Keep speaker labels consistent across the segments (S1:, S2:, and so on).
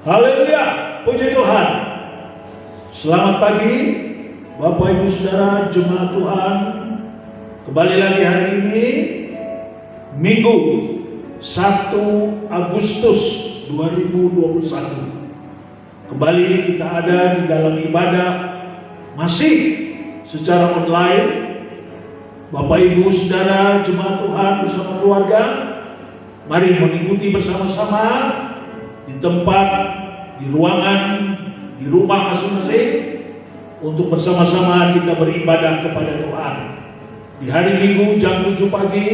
S1: Haleluya, puji Tuhan. Selamat pagi Bapak Ibu Saudara jemaat Tuhan. Kembali lagi hari ini Minggu 1 Agustus 2021. Kembali kita ada di dalam ibadah masih secara online. Bapak Ibu Saudara jemaat Tuhan bersama keluarga, mari mengikuti bersama-sama di tempat, di ruangan, di rumah masing-masing untuk bersama-sama kita beribadah kepada Tuhan. Di hari Minggu jam 7 pagi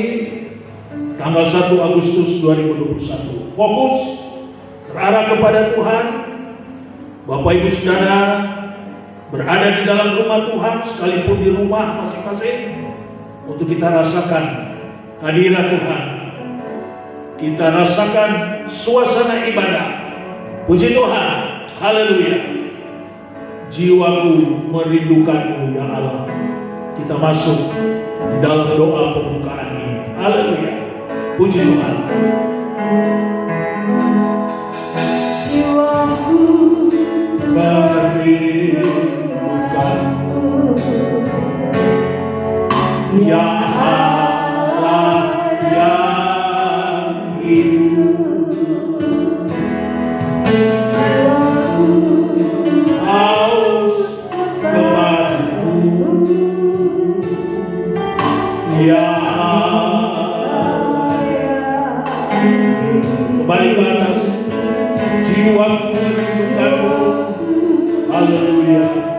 S1: tanggal 1 Agustus 2021. Fokus terarah kepada Tuhan. Bapak Ibu Saudara berada di dalam rumah Tuhan sekalipun di rumah masing-masing untuk kita rasakan hadirat Tuhan. Kita rasakan suasana ibadah. Puji Tuhan. Haleluya. Jiwaku merindukanmu ya Allah. Kita masuk di dalam doa pembukaan ini. Haleluya. Puji Tuhan. Jiwaku merindukanmu ya Allah yang hidup. Haus kepadamu ya Allah. Kembali ke atas. Jiwaku merindukanmu. Haleluya.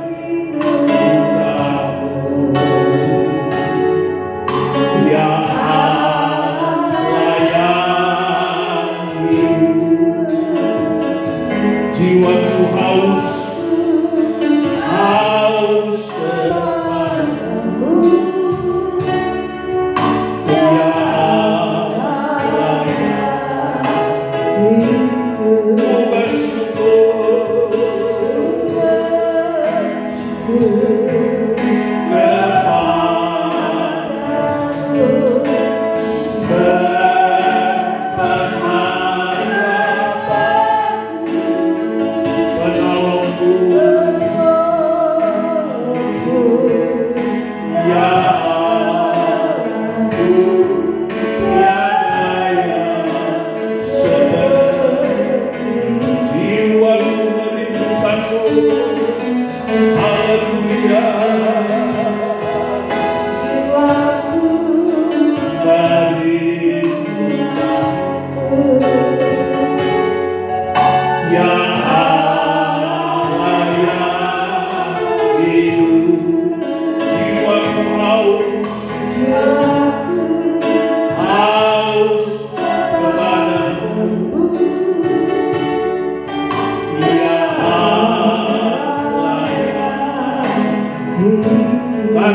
S1: Jiwaku haus kepadamu ya Allah. Ku bersyukur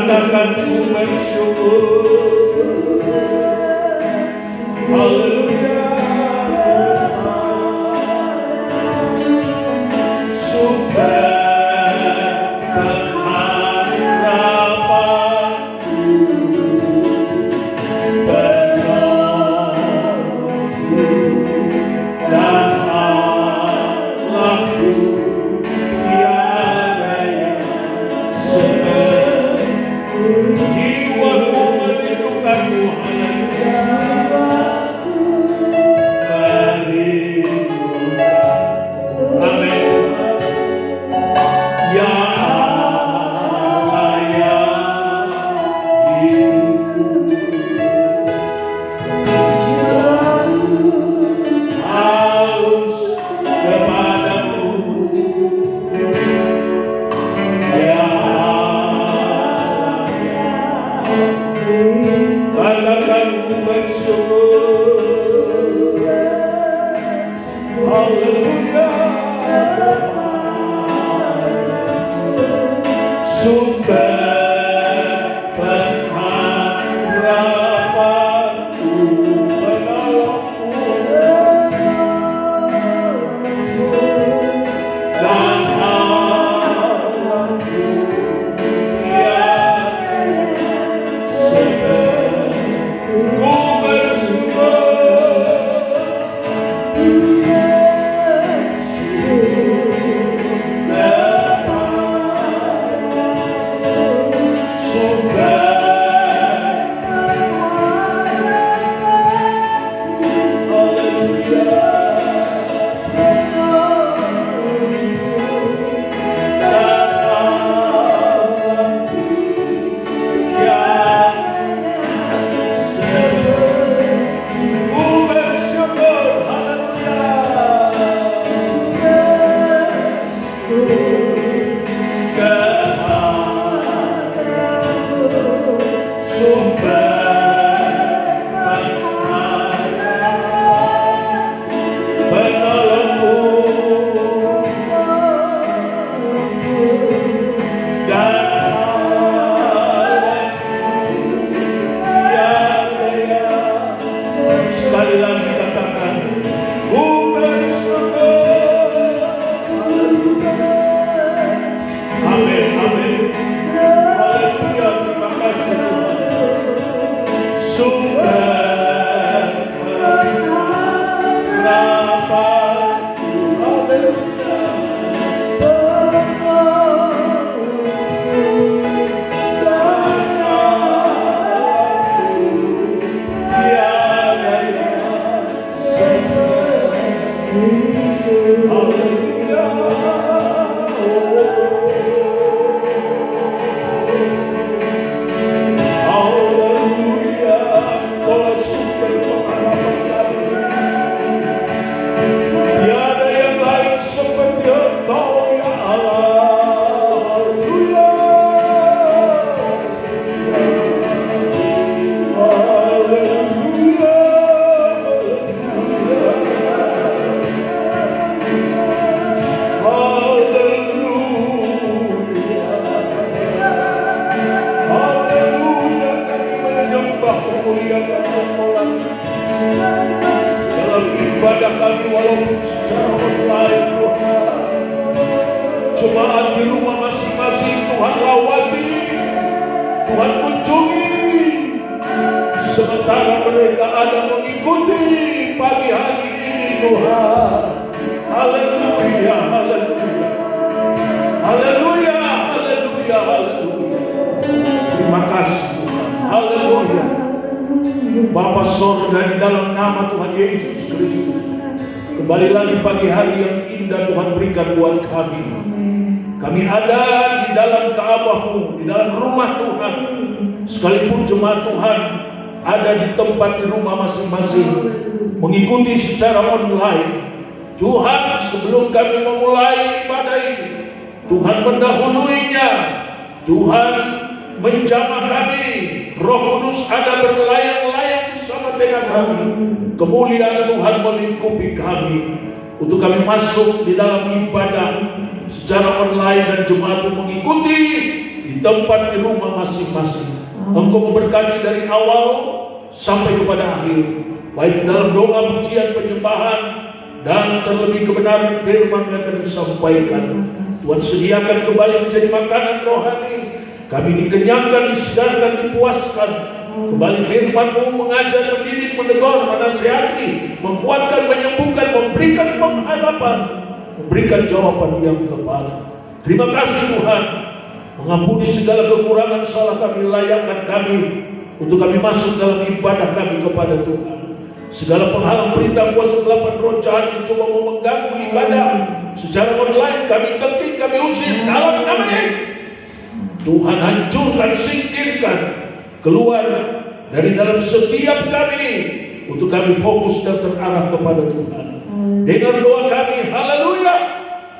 S1: katakan ku bersyukur. Haleluya. Sumber pengharapanku, penolongku dan Allahku. Jiwaku merindukanmu. Amin. Ya Allah yang hidup. Haus kepadamu ya katakan ku bersyukur. Haleluya. Sumber pengharapanku, penolongku dan Allahku yang setia. Ku bersyukur. Sekali lagi katakan, ku bersyukur. Amin, amin. Haleluya, terima kasih Tuhan. Sudah berapa, haleluya. Dalam ibadah kami walaupun secara online Tuhan, jemaat di rumah masing-masing Tuhan lawati, Tuhan kunjungi, sementara mereka ada mengikuti pagi hari ini Tuhan. Haleluya, haleluya, haleluya, haleluya, haleluya. Terima kasih Tuhan. Haleluya. Bapa sorga, di dalam nama Tuhan Yesus Kristus, kembali lagi pagi hari yang indah Tuhan berikan buat kami. Kami ada di dalam Ka'bah-Mu, di dalam rumah Tuhan. Sekalipun jemaat Tuhan ada di tempat di rumah masing-masing, mengikuti secara online. Tuhan, sebelum kami memulai ibadah ini, Tuhan mendahuluinya. Tuhan menjamah kami. Roh Kudus ada berlayang-layang bersama dengan kami. Kemuliaan Tuhan melingkupi kami untuk kami masuk di dalam ibadah secara online dan jemaat mengikuti di tempat di rumah masing-masing. Engkau memberkati dari awal sampai kepada akhir, baik dalam doa, pujian, penyembahan, dan terlebih kebenaran firman yang akan disampaikan. Tuhan sediakan kembali menjadi makanan rohani. Kami dikenyangkan, disegarkan, dipuaskan. Kembali firman-Mu mengajar, mendidik, menegur, menasihati, menguatkan, menyembuhkan, memberikan pengharapan, memberikan jawaban yang tepat. Terima kasih Tuhan. Mengampuni segala kekurangan salah kami, layakkan kami untuk kami masuk dalam ibadah kami kepada Tuhan. Segala penghalang perintah kuasa kegelapan roh jahat yang coba mengganggu ibadah secara online, kami ketik, kami usir dalam nama Yesus. Tuhan hancurkan, singkirkan, keluar dari dalam setiap kami untuk kami fokus dan terarah kepada Tuhan. Dengan doa kami, haleluya,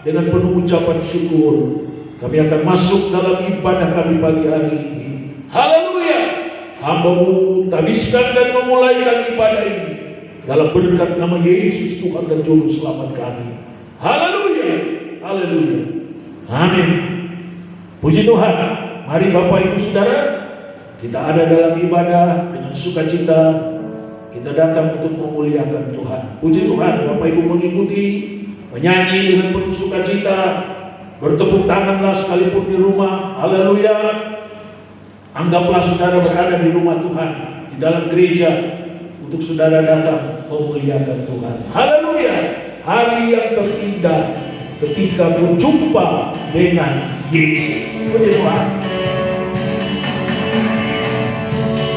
S1: dengan penuh ucapan syukur, kami akan masuk dalam ibadah kami pagi hari ini. Haleluya. Hamba-Mu tabiskan dan memulaikan ibadah ini dalam berkat nama Yesus Tuhan dan Juru Selamat kami. Haleluya, haleluya, amin. Puji Tuhan. Mari Bapak Ibu Saudara, kita ada dalam ibadah dengan sukacita. Kita datang untuk memuliakan Tuhan. Puji Tuhan, Bapak Ibu mengikuti, menyanyi dengan penuh sukacita, bertepuk tanganlah sekalipun di rumah. Haleluya. Anggaplah saudara berada di rumah Tuhan, di dalam gereja, untuk saudara datang memuliakan Tuhan. Haleluya. Hari yang terindah ketika berjumpa dengan Yesus. Puji Tuhan.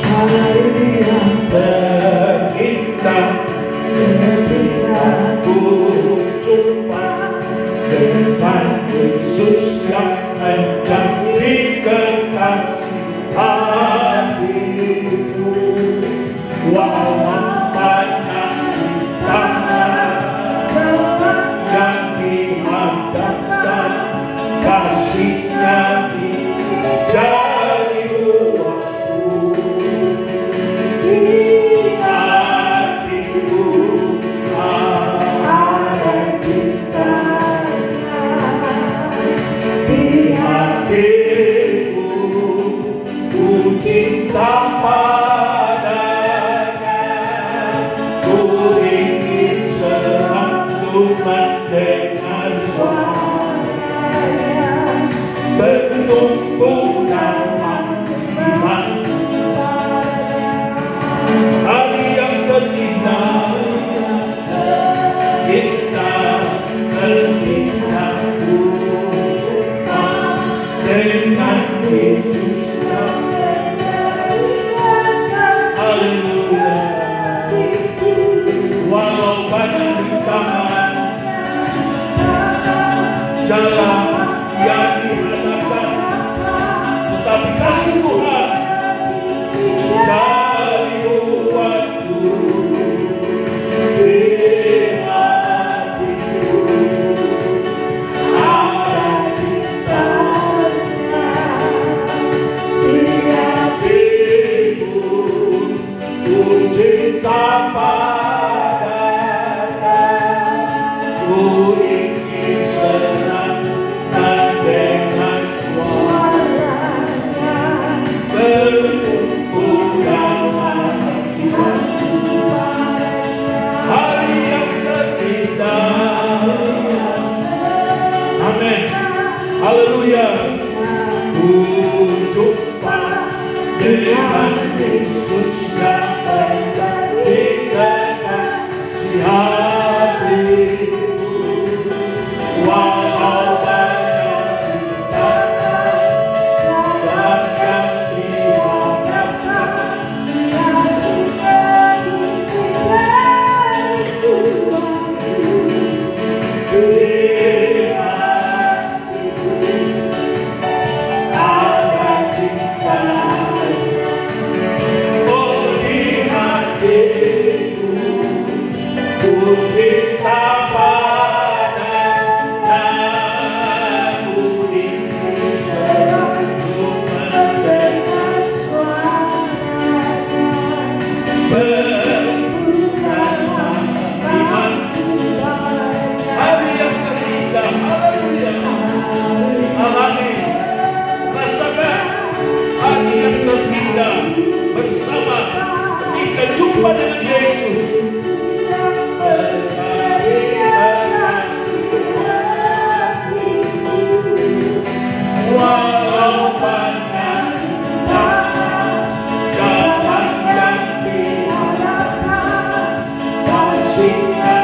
S1: Hari yang terindah ketika berjumpa dengan Yesus yang menjadi kekasih hatiku. Walau banyak tangan yang dihadapkan, kasihnya dijadi luarku. ku ingin selalu mendengar suara bertumbuh dalam iman. Hari yang terindah kita berpindah berjumpa dengan Yesus. Haleluya. Walau banyak rintangan, jalan yang dihadapkan, tetapi kasih Tuhan dari waktu di hatiku ada cinta di hatiku, ku cinta padanya, ku ingin senang mendengar suaranya bertumbuh dalam iman. Hari yang terindah, amin, haleluya, ku jumpa dengan Yesus yang menjadi kekasih hatiku. Walau banyak rintangan yang dihadapkan, ada cinta, oh di hatiku, ku cinta padanya, ku ingin selalu mendengar suaranya bertumbuh dalam iman. Hari yang terindah, haleluya, alami, rasakan hari yang terindah bersama ketika jumpa dengan Yesus. Walau banyak jalan yang dihadapkan, kasih-Nya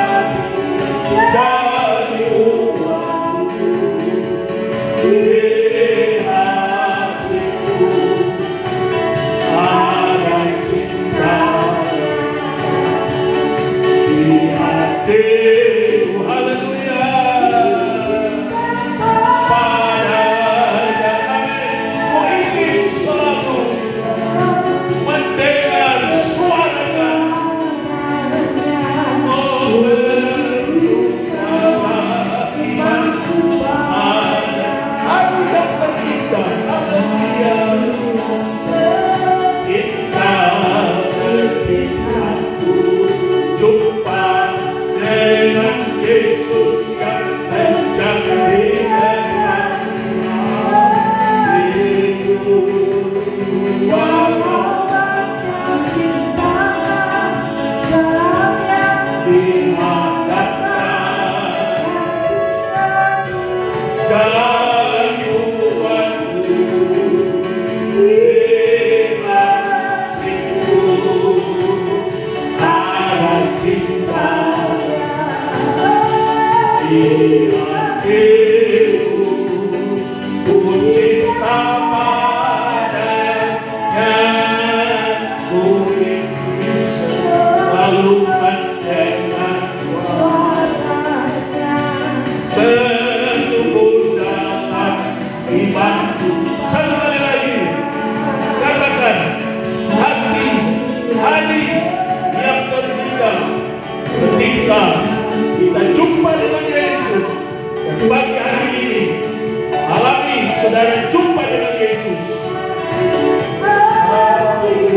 S1: dari waktu di hatiku ada cinta di hatiku, haleluya, padanya, ku ingin selalu mendengar suaranya, oh bertumbuh iman. Hari yang terindah, haleluya, kita berpindah jumpa dengan Yesus yang menjadi kekasih hatiku. Walau banyak rintangan yang dihadapkan, dari waktu di hatiku ada cinta di hatiku, ku cinta padanya, ku ingin selalu mendengar suaranya bertumbuh dalam imanku. Satu kali lagi, katakan hari yang terindah ketika kita jumpa dengan Yesus. Dan pagi hari ini alami saudara jumpa dengan Yesus. Haleluya.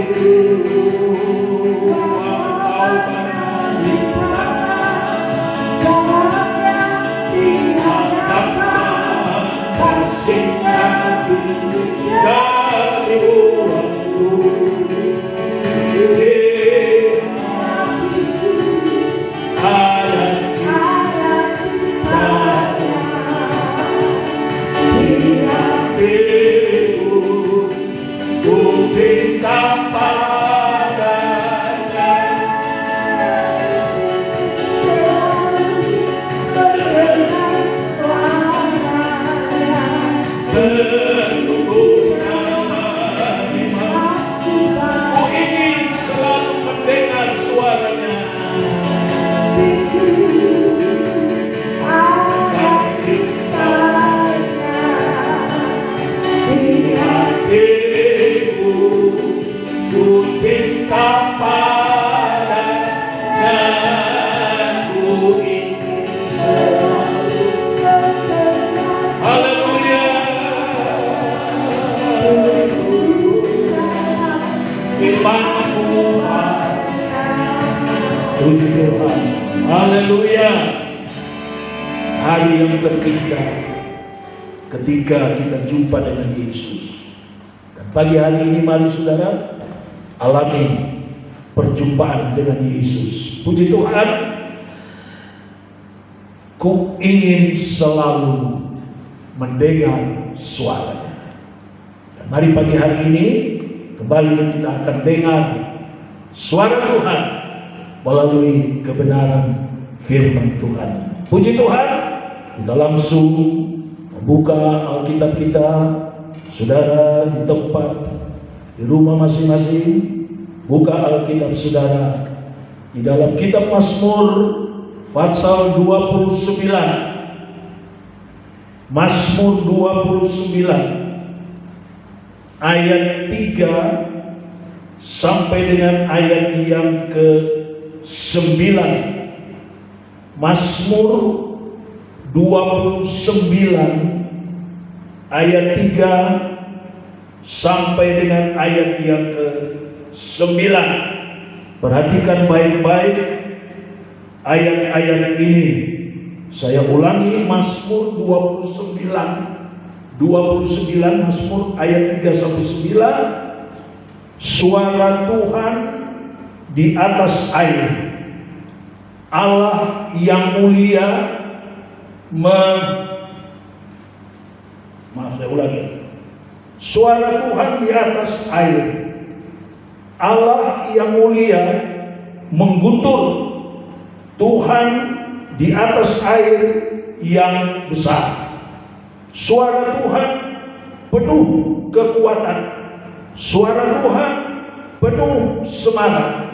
S1: Puji Tuhan. Haleluya. Hari yang terindah ketika kita jumpa dengan Yesus. Dan pagi hari ini mari saudara alami perjumpaan dengan Yesus. Puji Tuhan. Ku ingin selalu mendengar suaranya. Dan mari pagi hari ini kembali kita akan dengar suara Tuhan melalui kebenaran firman Tuhan. Puji Tuhan. Kita langsung membuka Alkitab kita, saudara, di tempat, di rumah masing-masing. Buka Alkitab saudara di dalam kitab Mazmur pasal 29. Mazmur 29 ayat 3 sampai dengan ayat yang ke-9. Mazmur 29 ayat 3 sampai dengan ayat yang ke-9. Perhatikan baik-baik ayat-ayat ini. Saya ulangi, Mazmur 29 Mazmur ayat 3 sampai 9. Suara Tuhan di atas air, Allah yang mulia saya ulangi. Suara Tuhan di atas air, Allah yang mulia mengguntur. Tuhan di atas air yang besar. Suara Tuhan penuh kekuatan. Suara Tuhan penuh semangat.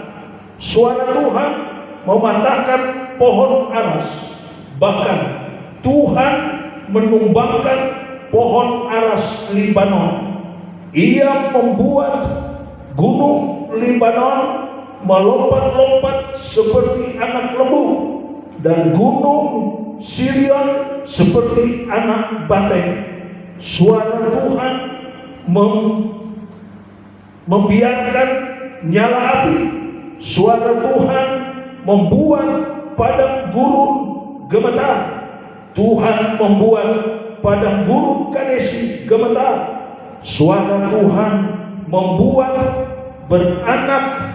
S1: Suara Tuhan mematahkan pohon aras. Bahkan Tuhan menumbangkan pohon aras Libanon. Ia membuat gunung Libanon melompat-lompat seperti anak lembu, dan gunung Sirion seperti anak banteng. Suara Tuhan membiarkan nyala api. Suara Tuhan membuat padang gurun gemetar. Tuhan membuat padang gurun Kadesi gemetar. Suara Tuhan membuat beranak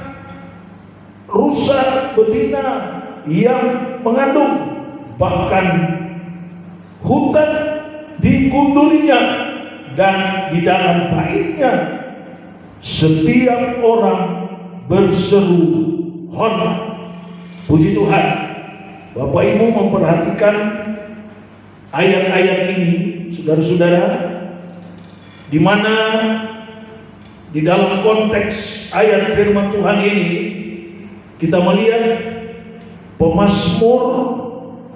S1: rusa betina yang mengandung. Bahkan hutan digundulinya, dan di dalam baitnya setiap orang berseru hormat. Puji Tuhan. Bapak Ibu memperhatikan ayat-ayat ini, saudara-saudara, di mana di dalam konteks ayat firman Tuhan ini kita melihat pemazmur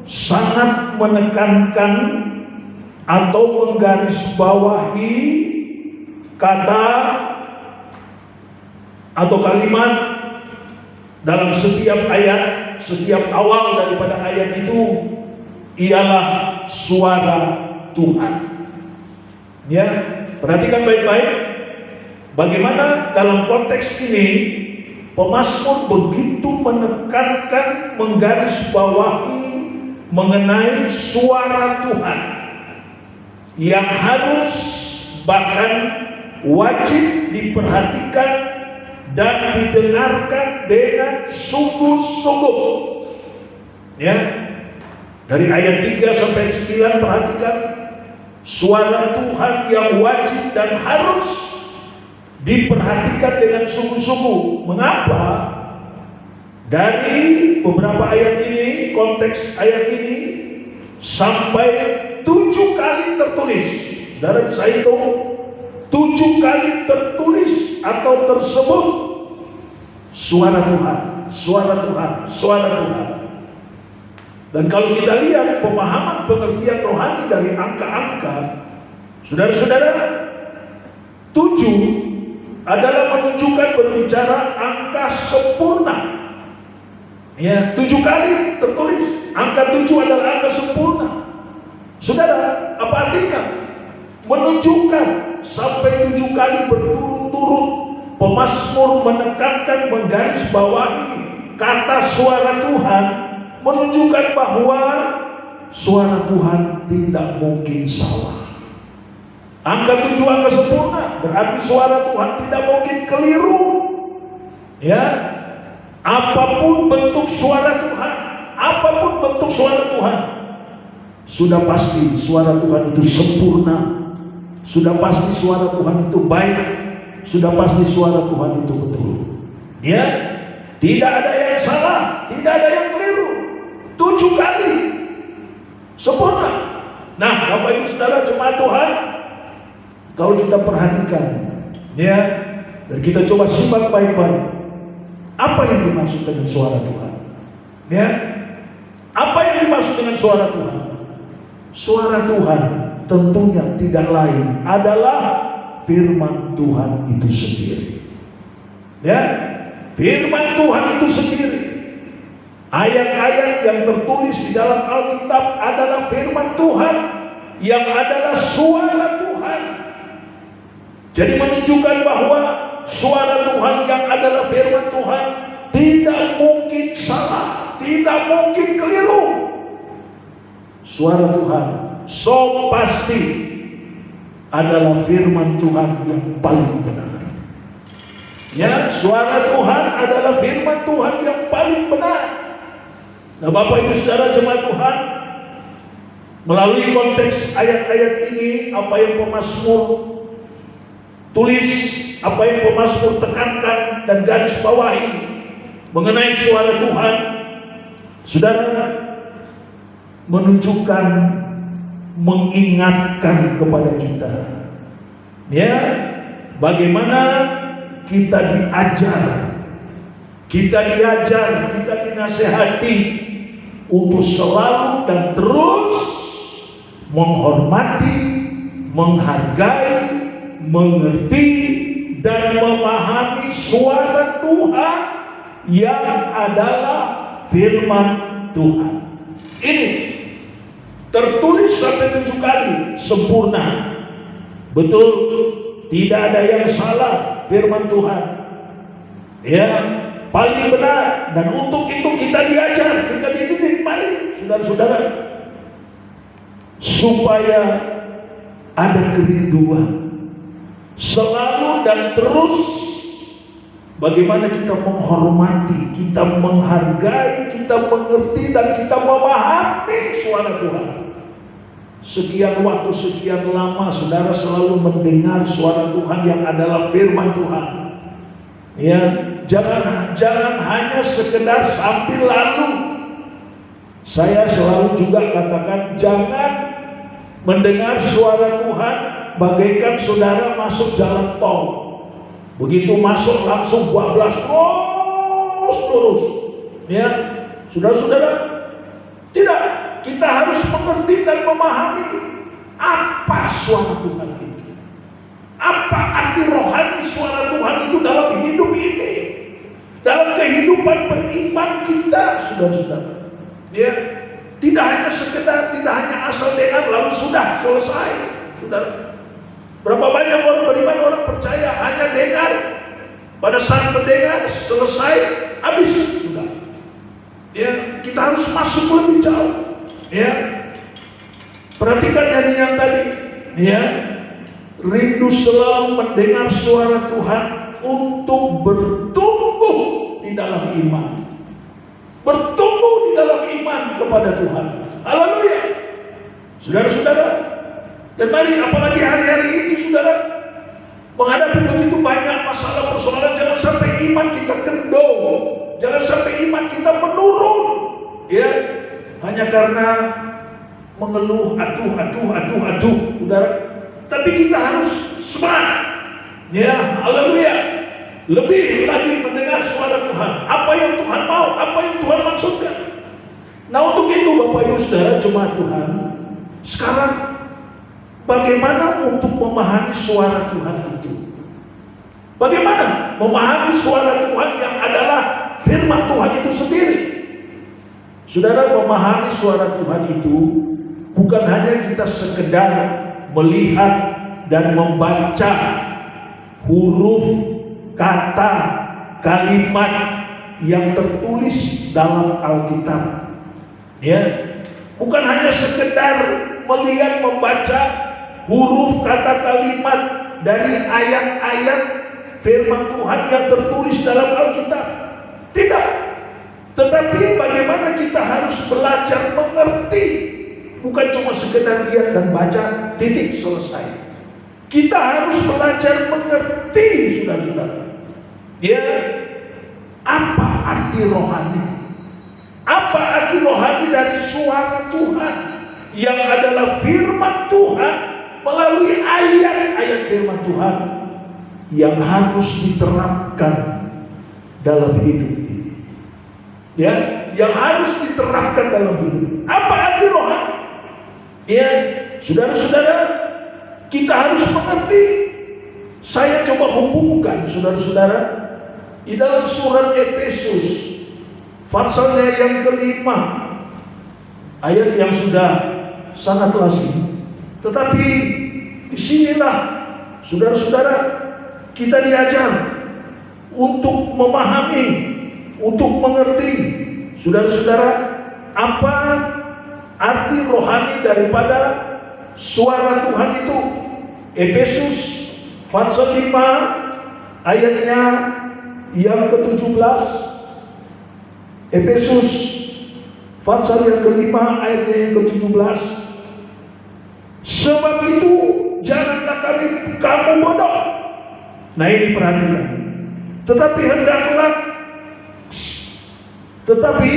S1: sangat menekankan atau menggarisbawahi kata atau kalimat dalam setiap ayat. Setiap awal daripada ayat itu ialah suara Tuhan. Ya, perhatikan baik-baik bagaimana dalam konteks ini pemazmur begitu menekankan, menggarisbawahi mengenai suara Tuhan yang harus, bahkan wajib diperhatikan dan didengarkan dengan sungguh-sungguh. Ya, dari ayat 3 sampai 9 perhatikan suara Tuhan yang wajib dan harus diperhatikan dengan sungguh-sungguh. Mengapa? Dari beberapa ayat ini, konteks ayat ini, sampai 7 kali tertulis. Saudara saya hitung 7 kali tertulis atau tersebut suara Tuhan, suara Tuhan, suara Tuhan. Dan kalau kita lihat pemahaman pengertian rohani dari angka-angka, saudara-saudara, 7 adalah menunjukkan berbicara angka sempurna. Ya, 7 kali tertulis angka 7 adalah angka sempurna. Saudara, apa artinya? Menunjukkan sampai 7 kali berturut-turut pemazmur menekankan, menggarisbawahi kata suara Tuhan menunjukkan bahwa suara Tuhan tidak mungkin salah. Angka 7 angka sempurna, berarti suara Tuhan tidak mungkin keliru. Ya, apapun bentuk suara Tuhan, apapun bentuk suara Tuhan, sudah pasti suara Tuhan itu sempurna. Sudah pasti suara Tuhan itu baik. Sudah pasti suara Tuhan itu betul. Ya, tidak ada yang salah, tidak ada yang keliru. 7 kali sempurna. Nah, Bapak Ibu Saudara jemaat Tuhan, kalau kita perhatikan, ya, dan kita coba simak baik-baik, apa yang dimaksud dengan suara Tuhan? Ya, apa yang dimaksud dengan suara Tuhan? Suara Tuhan tentunya tidak lain adalah firman Tuhan itu sendiri. Ya, firman Tuhan itu sendiri. Ayat-ayat yang tertulis di dalam Alkitab adalah firman Tuhan, yang adalah suara Tuhan. Jadi menunjukkan bahwa suara Tuhan yang adalah firman Tuhan tidak mungkin salah, tidak mungkin keliru. Suara Tuhan so pasti adalah firman Tuhan yang paling benar. Ya, suara Tuhan adalah firman Tuhan yang paling benar. Nah, Bapak Ibu Saudara jemaat Tuhan, melalui konteks ayat-ayat ini, apa yang pemazmur tulis, apa yang pemazmur tekankan dan garis bawahi mengenai suara Tuhan, saudara, menunjukkan, mengingatkan kepada kita, ya, bagaimana kita diajar, kita dinasehati untuk selalu dan terus menghormati, menghargai, mengerti dan memahami suara Tuhan yang adalah firman Tuhan. Ini tertulis sampai 7 kali, sempurna, betul, tidak ada yang salah firman Tuhan. Ya, paling benar, dan untuk itu kita diajar, kita dididik. Mari saudara-saudara, supaya ada kerinduan selalu dan terus bagaimana kita menghormati, kita menghargai, kita mengerti dan kita memahami suara Tuhan. Sekian waktu, sekian lama saudara selalu mendengar suara Tuhan yang adalah firman Tuhan. Ya, jangan hanya sekedar sambil lalu. Saya selalu juga katakan, jangan mendengar suara Tuhan bagaikan saudara masuk jalan tol. Begitu masuk langsung bablas terus. Ya, saudara-saudara, tidak. Kita harus mengerti dan memahami apa suara Tuhan itu. Apa arti rohani suara Tuhan itu dalam hidup ini, dalam kehidupan beriman kita, saudara-saudara. Ya, tidak hanya sekedar, tidak hanya asal dengar lalu sudah selesai, saudara. Berapa banyak orang beriman, orang percaya hanya dengar, pada saat mendengar selesai, habis, sudah. Ya, kita harus masuk lebih jauh. Ya, perhatikan nyanyian tadi. Ya, rindu selalu mendengar suara Tuhan untuk bertumbuh di dalam iman, bertumbuh di dalam iman kepada Tuhan. Haleluya, saudara-saudara. Dan mari, apalagi hari-hari ini, saudara, menghadapi begitu banyak masalah persoalan, jangan sampai iman kita kendor, jangan sampai iman kita menurun. Ya, hanya karena mengeluh, aduh, saudara. Tapi kita harus semangat. Ya, haleluya. Lebih lagi mendengar suara Tuhan. Apa yang Tuhan mau, apa yang Tuhan maksudkan. Nah, untuk itu Bapak Ibu Saudara jemaat Tuhan, sekarang bagaimana untuk memahami suara Tuhan itu? Bagaimana memahami suara Tuhan yang adalah firman Tuhan itu sendiri? Saudara, memahami suara Tuhan itu bukan hanya kita sekedar melihat dan membaca huruf, kata, kalimat yang tertulis dalam Alkitab. Ya, bukan hanya sekedar melihat membaca huruf kata kalimat dari ayat-ayat firman Tuhan yang tertulis dalam Alkitab. Tidak. Tetapi bagaimana kita harus belajar mengerti. Bukan cuma sekedar lihat dan baca, titik, selesai. Kita harus belajar mengerti, saudara-saudara. Ya, apa arti rohani? Apa arti rohani dari suara Tuhan yang adalah firman Tuhan melalui ayat-ayat firman Tuhan yang harus diterapkan dalam hidup ini. Ya, yang harus diterapkan dalam hidup. Apa arti rohani? Ya, saudara-saudara, kita harus mengerti. Saya coba hubungkan, saudara-saudara, di dalam surat Efesus pasalnya yang kelima, ayat yang sudah sangat lazim. Tetapi disinilah, saudara-saudara, kita diajar untuk memahami, untuk mengerti, saudara-saudara, apa arti rohani daripada suara Tuhan itu. Efesus pasal 5 ayatnya yang ke-17. Efesus pasal yang kelima ayatnya yang ke-17. Sebab itu janganlah kamu bodoh. Nah, ini perhatikan. Tetapi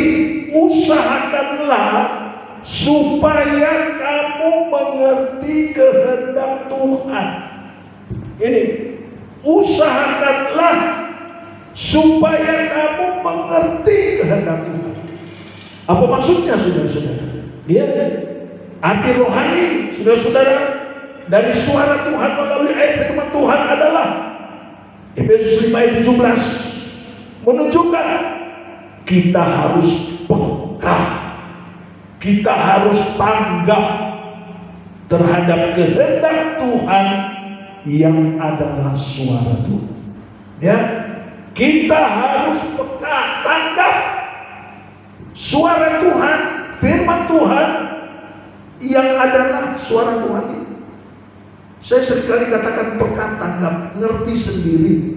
S1: usahakanlah supaya kamu mengerti kehendak Tuhan. Ini, usahakanlah supaya kamu mengerti kehendak Tuhan. Apa maksudnya, saudara-saudara? Dia arti rohani, saudara-saudara, dari suara Tuhan melalui ayat firman Tuhan adalah Efesus 5 ayat 17 menunjukkan kita harus peka, kita harus tanggap terhadap kehendak Tuhan yang adalah suara Tuhan. Ya, kita harus peka, tanggap suara Tuhan, firman Tuhan yang adalah suara Tuhan itu. Saya seringkali katakan peka, tanggap, ngerti sendiri.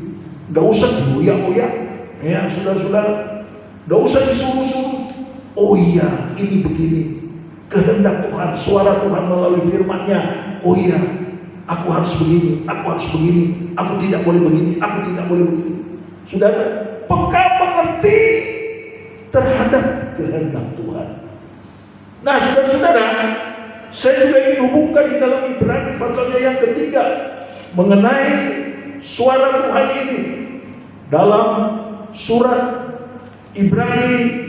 S1: Gak usah dioyak-oyak, ya saudara-saudara. Gak usah disuruh-suruh. Oh iya, ini begini kehendak Tuhan, suara Tuhan melalui firman-Nya. Oh iya, aku harus begini, aku harus begini, aku tidak boleh begini, aku tidak boleh begini. Saudara, peka mengerti terhadap kehendak Tuhan. Nah, saudara-saudara, saya juga ingin hubungkan di dalam Ibrani pasalnya yang ketiga mengenai suara Tuhan ini. Dalam surat Ibrani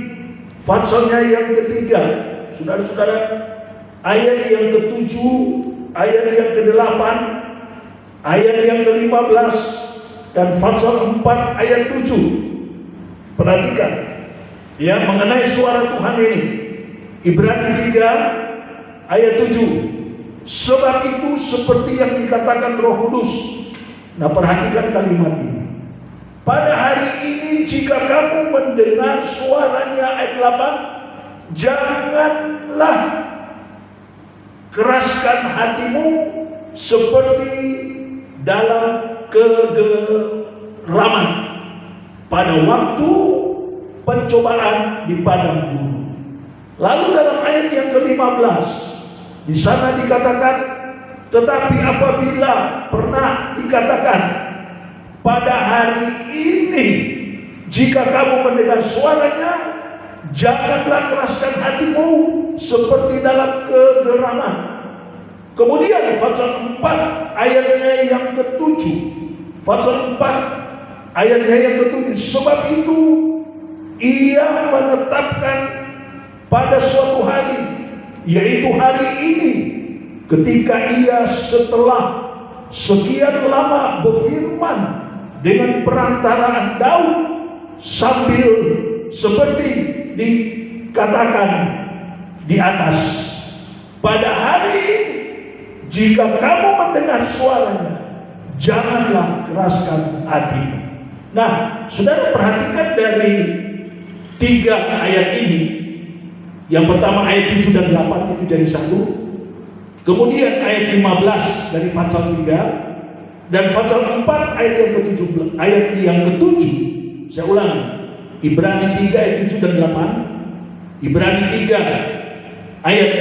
S1: pasalnya yang ketiga, saudara-saudara, ayat yang ke-7, ayat yang ke-8, ayat yang ke-15, dan pasal 4 ayat 7. Perhatikan ya mengenai suara Tuhan ini. Ibrani 3 ayat 7. Sebab itu seperti yang dikatakan Roh Kudus. Nah, perhatikan kalimat ini. Pada hari ini jika kamu mendengar suaranya, ayat 8, janganlah keraskan hatimu seperti dalam kegeraman pada waktu pencobaan di padang gurun. Lalu dalam ayat yang ke-15 di sana dikatakan, tetapi apabila pernah dikatakan pada hari ini jika kamu mendengar suaranya, janganlah keraskan hatimu seperti dalam kegeraman. Kemudian pasal 4 ayatnya yang ke-7. Pasal 4 ayatnya yang ke-7. Sebab itu ia menetapkan pada suatu hari, yaitu hari ini, ketika ia setelah sekian lama berfirman dengan perantaraan Daud sambil seperti dikatakan di atas, pada hari ini jika kamu mendengar suaranya, janganlah keraskan hati. Nah, saudara perhatikan dari tiga ayat ini, yang pertama ayat 7 dan 8 itu jadi satu. Kemudian ayat 15 dari pasal 3 dan pasal 4 ayat yang ke-17, ayat yang ke-7. Saya ulangi. Ibrani 3 ayat 7 dan 8, Ibrani 3 ayat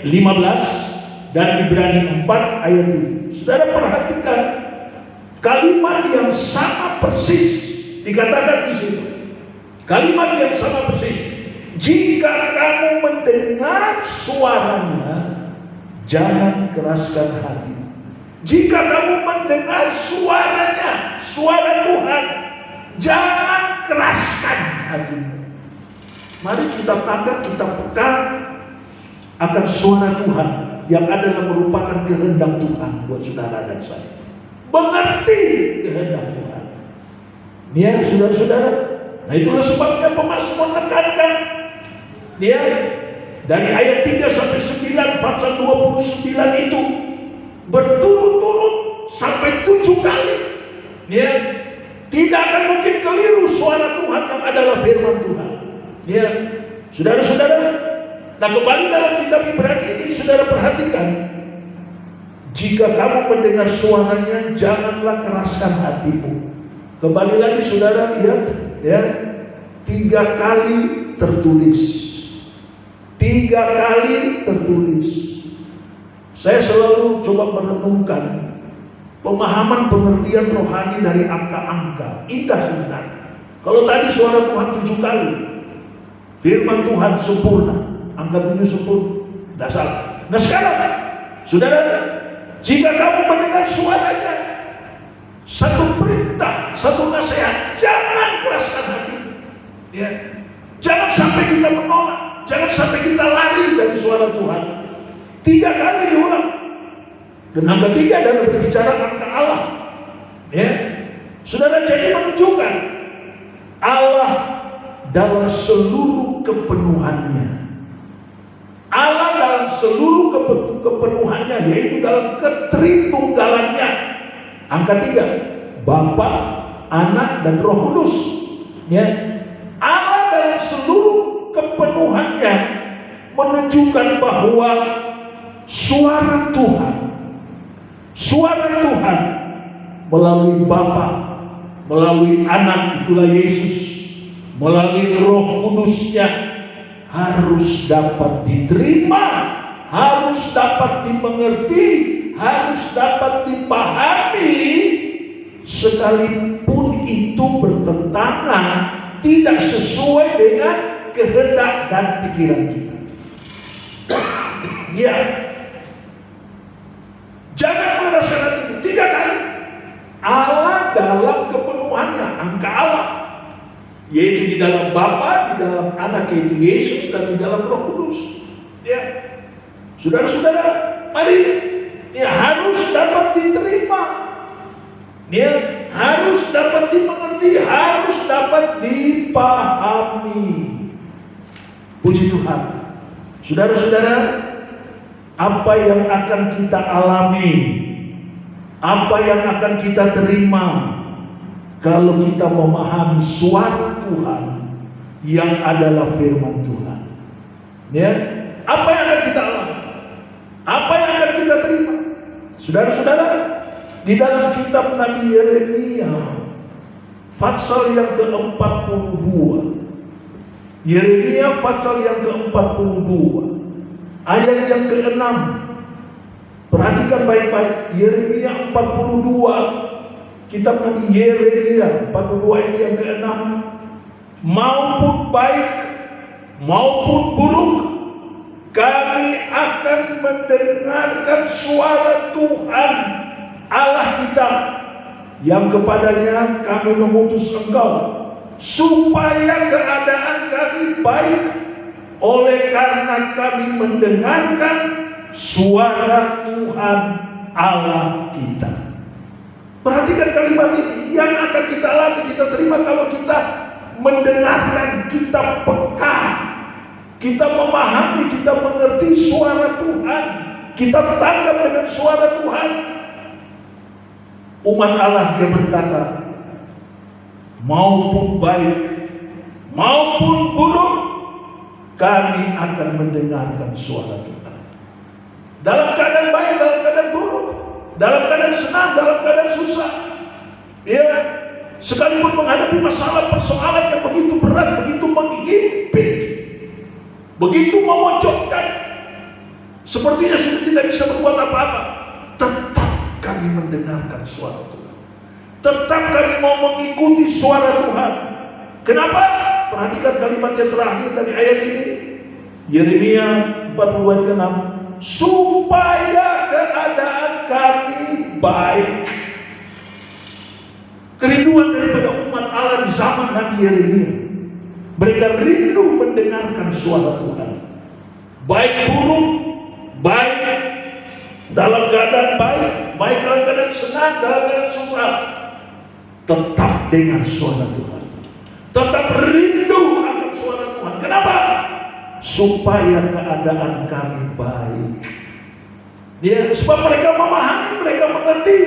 S1: 15 dan Ibrani 4 ayat 7. Saudara perhatikan kalimat yang sama persis dikatakan di situ. Kalimat yang sama persis. Jika kamu mendengar suaranya, jangan keraskan hati. Jika kamu mendengar suaranya, suara Tuhan, jangan keraskan hatimu. Mari kita tanggap, kita peka akan suara Tuhan yang adalah merupakan kehendak Tuhan buat saudara dan saya. Mengerti kehendak Tuhan. Ya, saudara-saudara. Nah, itulah sebabnya Pemasmur menekankan dia dari ayat 3 sampai 9 pasal 29 itu berturut-turut sampai 7 kali. Ya, tidak akan mungkin keliru suara Tuhan yang adalah firman Tuhan. Ya, saudara-saudara. Nah, kembali dalam kitab Ibrani ini, saudara perhatikan. Jika kamu mendengar suaranya, janganlah keraskan hatimu. Kembali lagi, saudara lihat, ya, 3 kali tertulis. 3 kali tertulis. Saya selalu coba merenungkan pemahaman pengertian rohani dari angka-angka. Indah sebenarnya. Kalau tadi suara Tuhan 7 kali, firman Tuhan sempurna, angka 7 sempurna, tidak salah. Nah sekarang, saudara, jika kamu mendengar suaranya, satu perintah, satu nasihat, jangan keraskan hati. Ya. Jangan sampai kita menolak, jangan sampai kita lari dari suara Tuhan. 3 kali diulang. Dan angka 3 adalah berbicara angka Allah. Ya. Saudara, jadi menunjukkan Allah dalam seluruh kepenuhannya. Allah dalam seluruh kepenuhannya, yaitu dalam ketritunggalannya. Angka 3, Bapa, Anak, dan Roh Kudus. Ya. Allah dalam seluruh kepenuhannya menunjukkan bahwa suara Tuhan melalui Bapa, melalui Anak, itulah Yesus, melalui Roh Kudusnya harus dapat diterima, harus dapat dimengerti, harus dapat dipahami, sekalipun itu bertentangan, tidak sesuai dengan kehendak dan pikiran kita. Ya, jangan meraskan hati itu. 3 kali Allah dalam kepenuhannya, angka Allah, yaitu di dalam Bapa, di dalam Anak yaitu Yesus, dan di dalam Roh Kudus. Ya, saudara-saudara, mari, ya, harus dapat diterima, ya, harus dapat dimengerti, harus dapat dipahami. Puji Tuhan. Saudara-saudara, apa yang akan kita alami, apa yang akan kita terima kalau kita memahami suara Tuhan yang adalah firman Tuhan. Ya, apa yang akan kita alami? Apa yang akan kita terima? Saudara-saudara, di dalam kitab Nabi Yeremia pasal yang ke-42, Yeremia pasal yang ke-42 ayat yang ke-6, perhatikan baik-baik. Yeremia 42, kitab Nabi Yeremia 42 ayat yang ke-6, maupun baik maupun buruk, kami akan mendengarkan suara Tuhan Allah kita, yang kepadanya kami mengutus engkau, supaya keadaan kami baik, oleh karena kami mendengarkan suara Tuhan Allah kita. Perhatikan kalimat ini, yang akan kita alami, kita terima kalau kita mendengarkan, kita peka, kita memahami, kita mengerti suara Tuhan, kita tanggap dengan suara Tuhan. Umat Allah yang berkata, maupun baik maupun buruk, kami akan mendengarkan suara Tuhan. Dalam keadaan baik, dalam keadaan buruk, dalam keadaan senang, dalam keadaan susah. Ya, sekalipun menghadapi masalah persoalan yang begitu berat, begitu menghimpit, begitu memojokkan, sepertinya sudah tidak bisa berbuat apa-apa, tetap kami mendengarkan suara Tuhan. Tetap kami mau mengikuti suara Tuhan. Kenapa? Perhatikan kalimat yang terakhir dari ayat ini. Yeremia 40 ayat ke-6. Supaya keadaan kami baik. Kerinduan daripada umat Allah di zaman Nabi Yeremia. Mereka rindu mendengarkan suara Tuhan. Baik buruk, baik dalam keadaan baik, baik dalam keadaan senang, dalam keadaan susah, tetap dengar suara Tuhan. Tetap rindu akan suara Tuhan. Kenapa? Supaya keadaan kami baik. Ya, sebab mereka memahami, mereka mengerti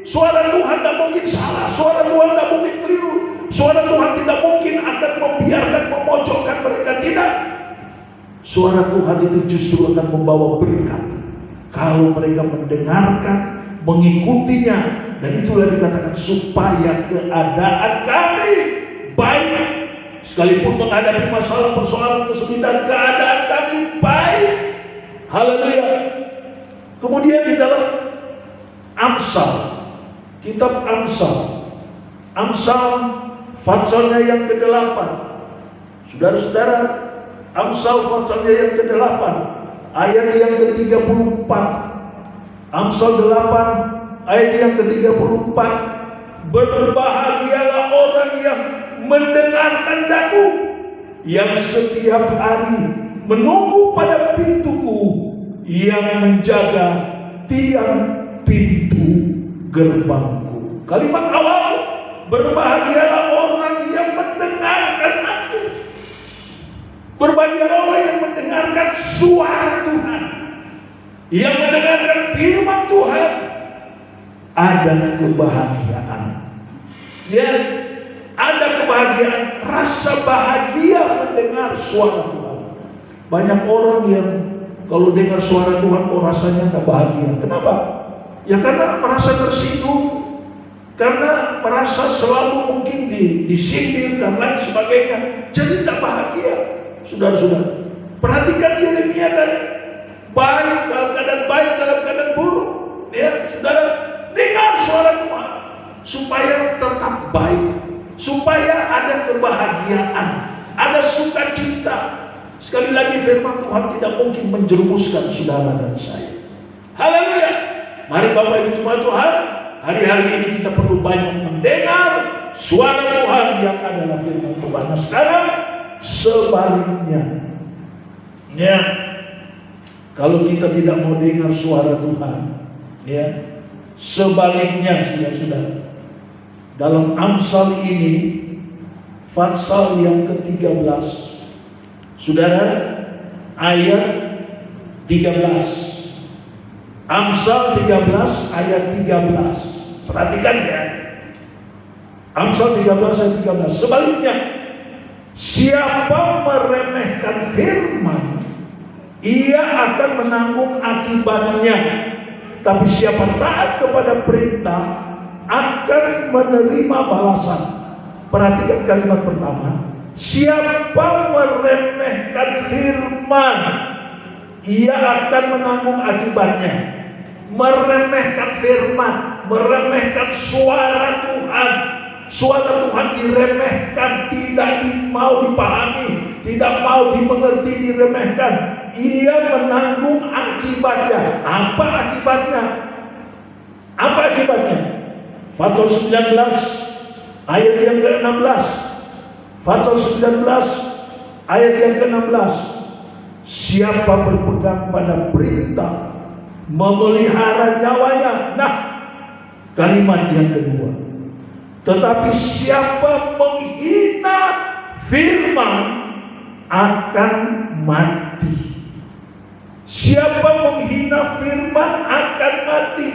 S1: suara Tuhan tidak mungkin salah, suara Tuhan tidak mungkin keliru, suara Tuhan tidak mungkin akan membiarkan memojokkan mereka. Tidak. Suara Tuhan itu justru akan membawa berkat kalau mereka mendengarkan, mengikutinya, dan itulah dikatakan supaya keadaan kami baik. Sekalipun menghadapi masalah, persoalan, kesulitan, keadaan kami baik. Haleluya. Kemudian di dalam Amsal, kitab Amsal pasalnya yang ke-8. Saudara-saudara, Amsal pasalnya yang ke-8, ayat yang ke-34. Amsal 8 ayat yang ke-34. Berbahagialah orang yang mendengarkan daku, yang setiap hari menunggu pada pintuku, yang menjaga tiang pintu gerbangku. Kalimat awal, berbahagialah orang yang mendengarkan aku. Berbahagialah orang yang mendengarkan suara Tuhan, yang mendengarkan firman Tuhan. Ada kebahagiaan. Ya, ada kebahagiaan, rasa bahagia mendengar suara Tuhan. Banyak orang yang kalau dengar suara Tuhan kok rasanya tak bahagia. Kenapa? Ya karena merasa tersinggung, karena merasa selalu mungkin disindir dan lain sebagainya. Jadi tak bahagia. Saudara-saudara, perhatikan Yeremia tadi. Baik dalam keadaan baik, dalam keadaan buruk. Ya, saudara, dengar suara Tuhan supaya tetap baik, supaya ada kebahagiaan, ada sukacita. Sekali lagi firman Tuhan tidak mungkin menjerumuskan saudara dan saya. Haleluya. Mari Bapak Ibu jemaat Tuhan, hari-hari ini kita perlu banyak mendengar suara Tuhan yang adalah firman Tuhan. Nah sekarang sebaliknya, ya, kalau kita tidak mau dengar suara Tuhan, ya, sebaliknya saudara-saudara, dalam Amsal ini, pasal yang ke-13, saudara, ayat 13. Amsal 13 ayat 13. Perhatikan ya. Amsal 13 ayat 13. Sebaliknya, siapa meremehkan firman, ia akan menanggung akibatnya. Tapi siapa taat kepada perintah akan menerima balasan. Perhatikan kalimat pertama. Siapa meremehkan firman, ia akan menanggung akibatnya. Meremehkan firman, meremehkan suara Tuhan. Suara Tuhan diremehkan, tidak mau dipahami, tidak mau dimengerti, diremehkan. Ia menanggung akibatnya. Apa akibatnya? Apa akibatnya? Pasal 19 ayat yang ke-16. Pasal 19 ayat yang ke-16. Siapa berpegang pada perintah, memelihara nyawanya. Nah, kalimat yang kedua. Tetapi siapa menghina firman akan mati. Siapa menghina firman akan mati.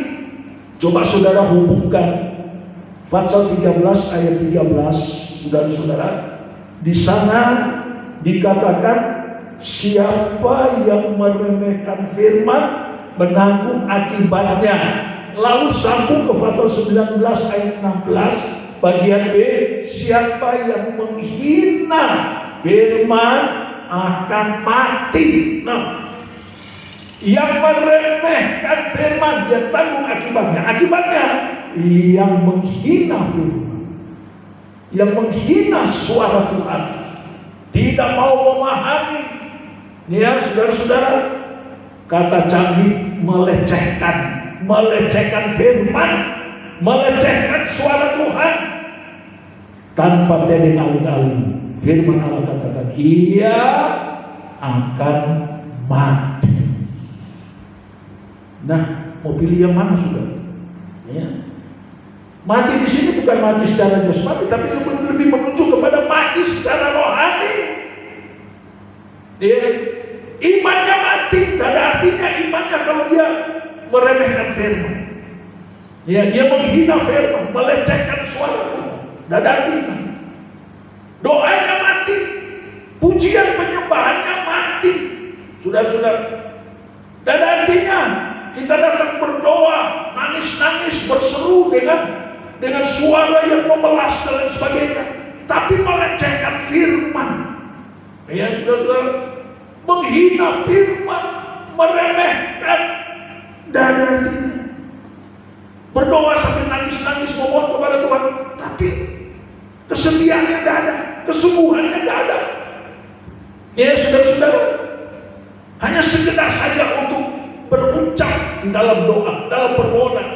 S1: Coba saudara hubungkan pasal 13 ayat 13, saudara-saudara. Di sana dikatakan siapa yang meremehkan firman menanggung akibatnya. Lalu sambung ke pasal 19 ayat 16 bagian B, siapa yang menghina firman akan mati. Nah, yang meremehkan firman dia tanggung akibatnya. Akibatnya yang menghina firman, yang menghina suara Tuhan, tidak mau memahami. Ya saudara-saudara, kata canggih, melecehkan firman, melecehkan suara Tuhan tanpa tedeng alih-alih. Firman Allah katakan ia akan mati. Nah, mau pilih yang mana saudara? Ya. Mati di sini bukan mati secara jasmani, tapi lebih menuju kepada mati secara rohani. Ya. Imannya mati, tidak ada artinya imannya kalau dia meremehkan firman. Ya, dia menghina firman, melecehkan suara Tuhan. Tidak ada artinya. Doanya mati, pujian penyembahannya mati. Saudara-saudara, tidak ada artinya. Kita datang berdoa, nangis-nangis, berseru dengan suara yang memelas dan sebagainya, tapi melecehkan firman. Ya, saudara-saudara, menghina firman, meremehkan, tidak ada artinya. Berdoa sampai nangis-nangis memohon kepada Tuhan, tapi kesetiaannya tidak ada, kesungguhannya tidak ada. Ya, saudara-saudara, hanya sekedar saja untuk berucap di dalam doa, dalam permohonan,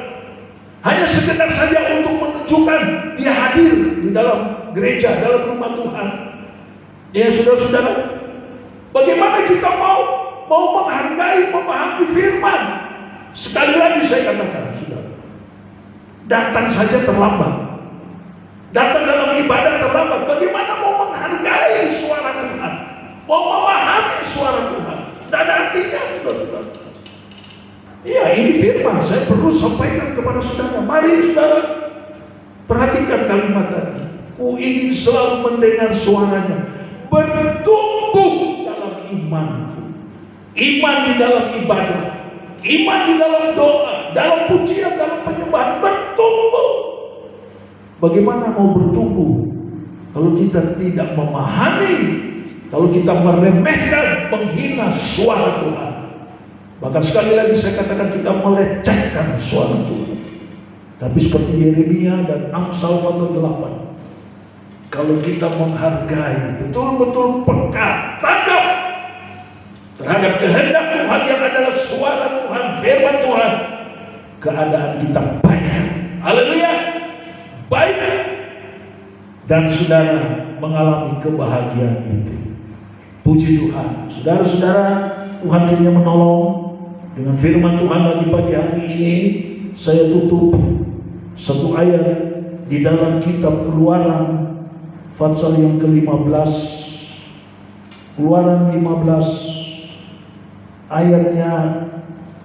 S1: hanya sekedar saja untuk menunjukkan dia hadir di dalam gereja, dalam rumah Tuhan. Ya, saudara-saudara, bagaimana kita mau menghargai, memahami firman? Sekali lagi saya katakan, saudara, datang saja terlambat, datang dalam ibadah terlambat. Bagaimana mau menghargai suara Tuhan, mau memahami suara Tuhan? Tidak ada artinya, saudara-saudara. Ya, ini firman, saya perlu sampaikan kepada saudara. Mari saudara, perhatikan kalimat tadi. Ku ingin selalu mendengar suaranya, bertumbuh dalam imanku. Iman di dalam ibadah, iman di dalam doa, dalam pujian, dalam penyembahan, bertumbuh. Bagaimana mau bertumbuh kalau kita tidak memahami, kalau kita meremehkan, menghina suara Tuhan? Bahkan sekali lagi saya katakan, kita melecehkan suara Tuhan. Tapi seperti Yeremia dan Amsal pasal 8, kalau kita menghargai, betul-betul peka, tanggap terhadap kehendak Tuhan yang adalah suara Tuhan, firman Tuhan, keadaan kita baik. Haleluya, baik. Dan saudara mengalami kebahagiaan itu. Puji Tuhan. Saudara-saudara, Tuhan kiranya menolong. Dengan firman Tuhan bagi pagi hari ini, saya tutup satu ayat di dalam kitab Keluaran pasal yang ke-15. Keluaran 15 ayatnya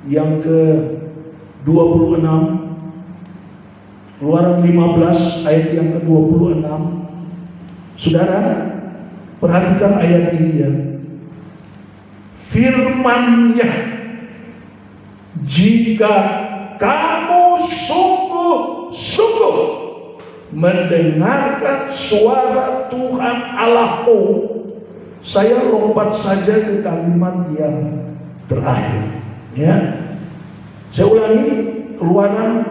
S1: yang ke-26. Keluaran 15 ayat yang ke-26. Saudara, perhatikan ayat ini ya. Firman-Nya, jika kamu sungguh-sungguh mendengarkan suara Tuhan Allahmu. Saya lompat saja ke kalimat yang terakhir, ya. Saya ulangi, Keluaran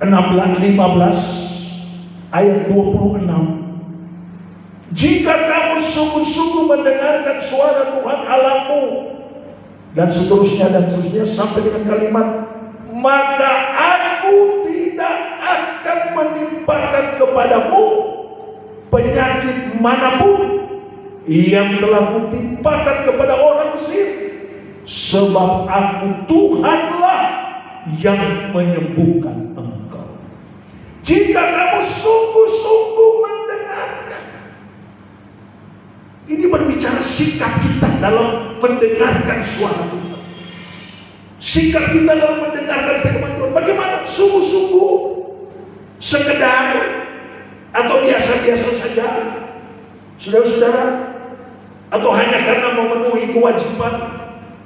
S1: 15 ayat 26. Jika kamu sungguh-sungguh mendengarkan suara Tuhan Allahmu, dan seterusnya sampai dengan kalimat, maka aku tidak akan menimpakan kepadamu penyakit manapun yang telah kutimpakan kepada orang Mesir, sebab aku Tuhanlah yang menyembuhkan engkau. Jika kamu sungguh-sungguh mendengarkan. Ini berbicara sikap kita dalam mendengarkan suara Tuhan. Sikap kita dalam mendengarkan firman Tuhan. Bagaimana? Sungguh-sungguh, sekedar, atau biasa-biasa saja? Saudara-saudara, Atau hanya karena memenuhi kewajiban?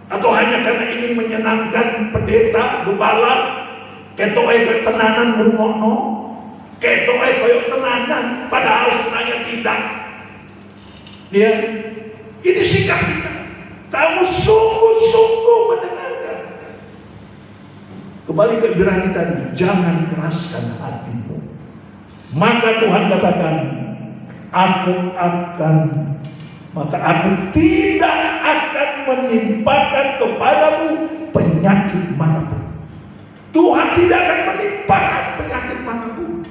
S1: Atau hanya karena ingin menyenangkan pendeta, gembala? Ketoke koyo tenanan ngrungokno, ketoke koyo tenanan, padahal sebenarnya tidak. Ya, ini sikap kita. Kamu sungguh-sungguh mendengarkan. Kembali ke Ibrani tadi, jangan keraskan hatimu. Maka Tuhan katakan, maka aku tidak akan menimpakan kepadamu penyakit manapun. Tuhan tidak akan menimpakan penyakit manapun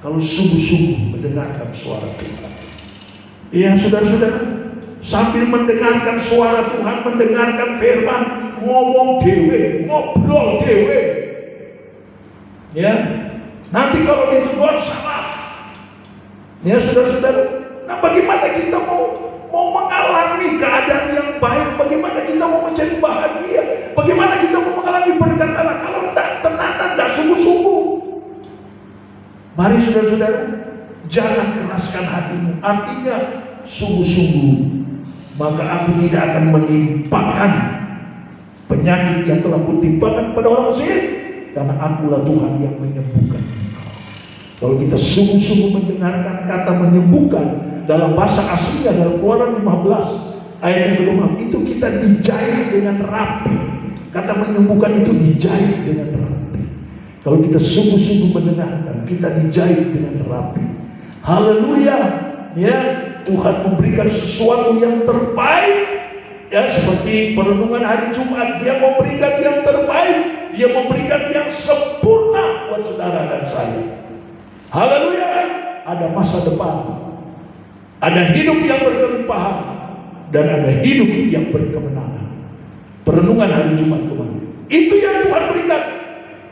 S1: kalau sungguh-sungguh mendengarkan suara Tuhan. Ya saudara-saudara, sambil mendengarkan suara Tuhan, mendengarkan firman, ngomong dewe, ngobrol dewe. Ya, nanti kalau ditegur salah. Ya saudara-saudara, nah bagaimana kita mau mengalami keadaan yang baik? Bagaimana kita mau menjadi bahagia? Bagaimana kita mau mengalami berkat Allah kalau tidak tenanan, tidak sungguh-sungguh? Mari saudara-saudara, jangan keraskan hatimu. Artinya sungguh-sungguh. Maka aku tidak akan menimpakan penyakit yang telah kutimpakan pada orang Mesir, karena akulah Tuhan yang menyembuhkan. Kalau kita sungguh-sungguh mendengarkan kata menyembuhkan dalam bahasa aslinya, dalam Keluaran 15 ayat yang ke-6, itu kita dijahit dengan rapi. Kata menyembuhkan itu dijahit dengan rapi. Kalau kita sungguh-sungguh mendengarkan, kita dijahit dengan rapi. Haleluya. Ya, Tuhan memberikan sesuatu yang terbaik. Ya, seperti perenungan hari Jumat, Dia memberikan yang terbaik, Dia memberikan yang sempurna buat saudara dan saya. Haleluya. Ada masa depan, ada hidup yang berkelimpahan, dan ada hidup yang berkemenangan. Perenungan hari Jumat kemarin, itu yang Tuhan berikan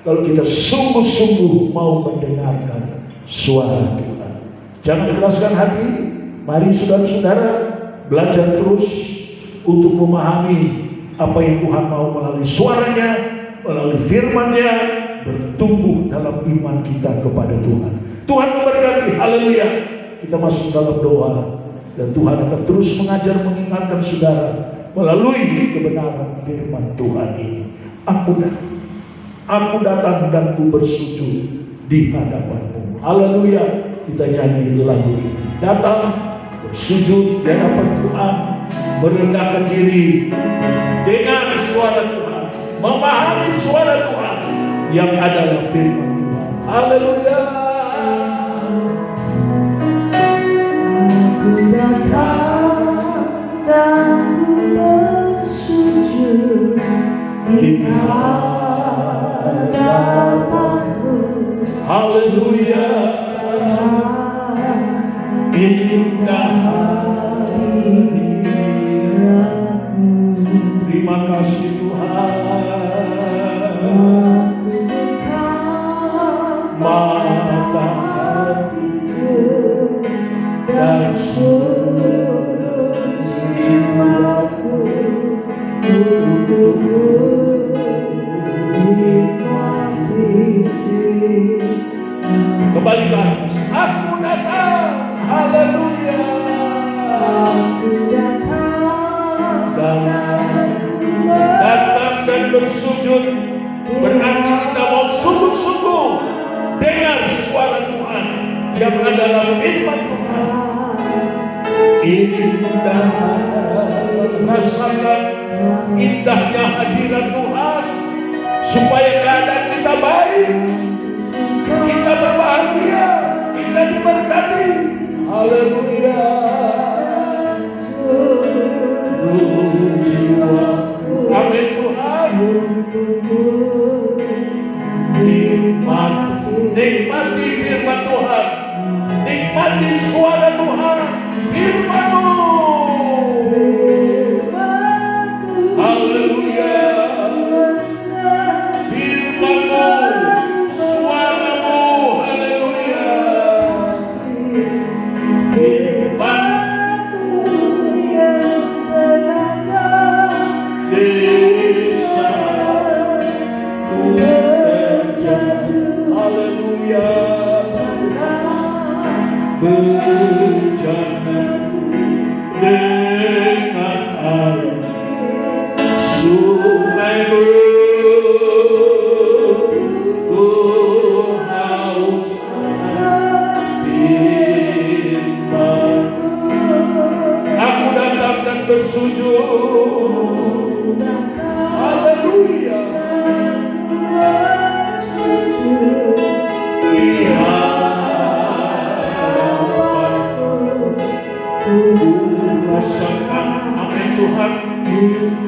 S1: kalau kita sungguh-sungguh mau mendengarkan suara Tuhan. Jangan keraskan hati. Mari saudara-saudara belajar terus untuk memahami apa yang Tuhan mau melalui suaranya, melalui firman-Nya, bertumbuh dalam iman kita kepada Tuhan. Tuhan memberkati. Haleluya. Kita masuk dalam doa, dan Tuhan akan terus mengajar, mengingatkan saudara melalui kebenaran firman Tuhan ini. Aku datang dan ku bersujud di hadapanmu. Haleluya. Kita nyanyi lagu ini. Datang bersujud di hadapan Tuhan, merendahkan diri, dengar suara Tuhan, memahami suara Tuhan yang adalah firman Tuhan. Haleluya.
S2: Aku datang dan ku bersujud di hadapanmu.
S1: Haleluya. Indah hadiratmu. Terima kasih Tuhan. Mata hatiku dan seluruh jiwaku untukmu nikmati. Kembalikan. Aku datang. Haleluya.
S2: Aku
S1: datang dan bersujud. Berarti kita mau sungguh-sungguh dengar suara Tuhan yang adalah firman Tuhan. Indah, rasakan indahnya hadirat Tuhan, supaya keadaan kita baik, kita berbahagia, kita diberkati. Haleluya. Seluruh jiwa, amin Tuhan. Nikmati firman Tuhan, nikmati suara Tuhan, firman-Mu. Haleluya. Firman-Mu, suara-Mu. Haleluya. Firman-Mu yang berada desa ku terjatuh. Haleluya. Berjalan bersujud. Haleluya. Rasakan, amin Tuhan.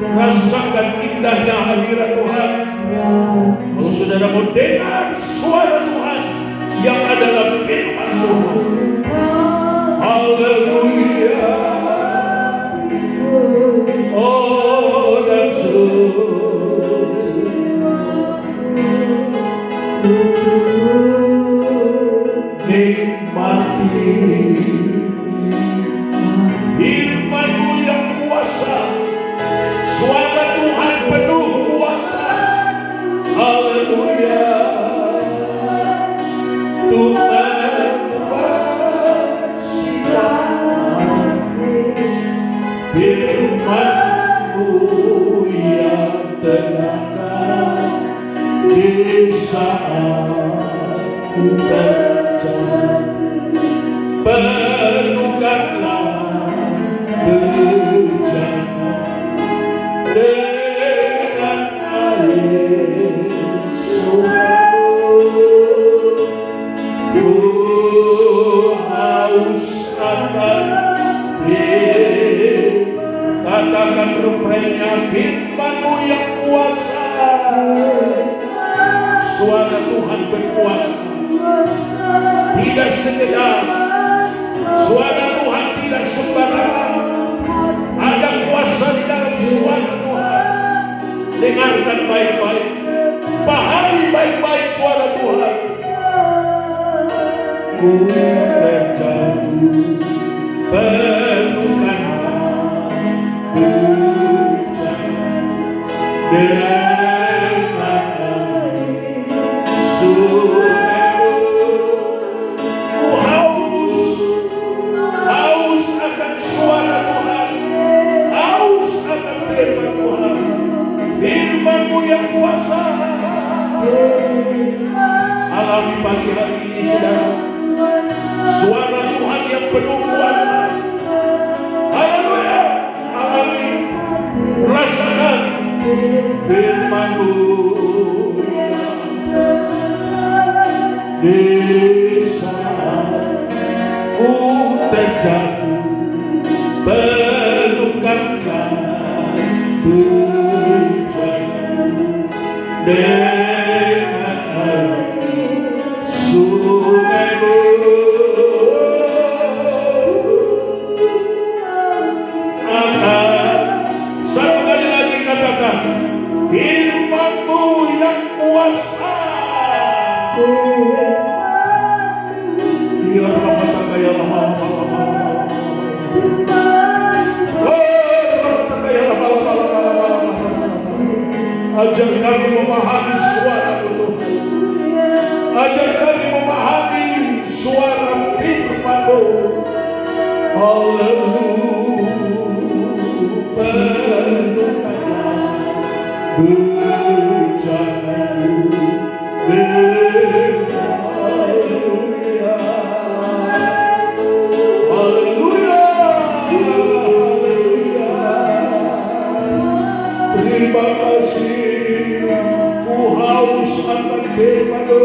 S1: Rasakan indahnya hadirat Tuhan. Kalau saudara mau dengar suara Tuhan yang adalah firman Tuhan. Haleluya. Oh, dan nikmati firman-Mu yang kuasa. Suara Tuhan penuh kuasa. Haleluya. Tuhan firman-Mu yang terangkan di saat ku terjatuh. Penuhkanlah berjalan dengan air sumber. Ku haus akan katakan refrennya, firman-Mu yang kuasa. Suara Tuhan berkuasa. Tidak sekedar suara Tuhan, tidak sembarangan. Ada kuasa di dalam suara Tuhan. Dengarkan baik-baik, pahami baik-baik suara Tuhan. Ku terjatuh, penuhkanlah berjalan dengan sungai. Ku haus akan suara Tuhan, haus akan firman Tuhan. Firman-Mu yang kuasa. Alami pagi hari ini saudara, suara Tuhan yang penuh kuasa. Haleluya. Alami, rasakan firman-Mu di saat ku terjatuh. Penuhkanlah berjalan dengan air sungai. Satu kali lagi katakan, firman-Mu yang kuasa. Ya Rabbana ya ajar kami memahami suara-Mu Tuhan. Ajar kami memahami suara firman-Mu. Haleluya. Penuhkanlah berjalan dengan haleluya. Haleluya. Haleluya. Terima kasih. Ku haus akan firman-Mu.